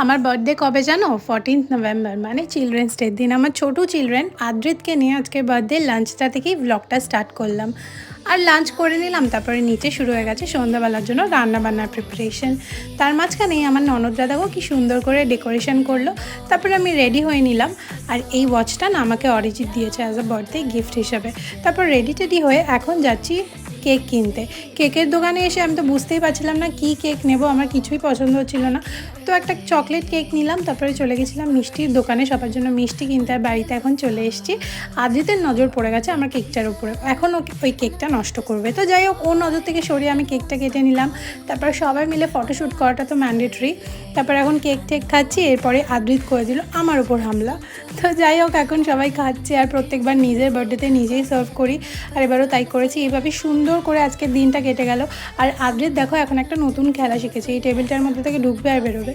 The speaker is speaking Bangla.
আমার বার্থডে কবে জানো? 14th নভেম্বর, মানে চিলড্রেন্স ডের দিন। আমার ছোটো চিলড্রেন আদ্রিতকে নিয়ে আজকে বার্থডে লাঞ্চটা থেকেই ব্লগটা স্টার্ট করলাম। আর লাঞ্চ করে নিলাম, তারপরে নিচে শুরু হয়ে গেছে সন্ধ্যাবেলার জন্য রান্নাবান্নার প্রিপারেশন। তার মাঝখানেই আমার ননদ দাদাও কি সুন্দর করে ডেকোরেশন করলো। তারপরে আমি রেডি হয়ে নিলাম। আর এই ওয়াচটা না আমাকে অরিজিৎ দিয়েছে অ্যাজ আ বার্থডে গিফট হিসাবে। তারপর রেডি টেডি হয়ে এখন যাচ্ছি কেক কিনতে। কেকের দোকানে এসে আমি তো বুঝতেই পারছিলাম না কী কেক নেব, আমার কিছুই পছন্দ হচ্ছিল না। তো একটা চকলেট কেক নিলাম, তারপরে চলে গেছিলাম মিষ্টির দোকানে সবার জন্য মিষ্টি কিনতে। আর বাড়িতে এখন চলে এসেছি। আদ্রিতের নজর পড়ে গেছে আমার কেকটার উপরে, এখন ওই কেকটা নষ্ট করবে। তো যাই হোক, ওর নজর থেকে সরিয়ে আমি কেকটা কেটে নিলাম। তারপর সবাই মিলে ফটোশ্যুট করাটা তো ম্যান্ডেটরি। তারপর এখন কেক টেক খাচ্ছি, এরপরে আদ্রিত করে দিল আমার উপর হামলা। তো যাই হোক, এখন সবাই খাচ্ছে। আর প্রত্যেকবার নিজের বার্থডেতে নিজেই সার্ভ করি, আর এবারও তাই করেছি। এইভাবে সুন্দর করে আজকের দিনটা কেটে গেল। আর আদ্রিত দেখো এখন একটা নতুন খেলা শিখেছে, এই টেবিলটার মধ্যে থেকে ঢুকবে আর বেরোবে।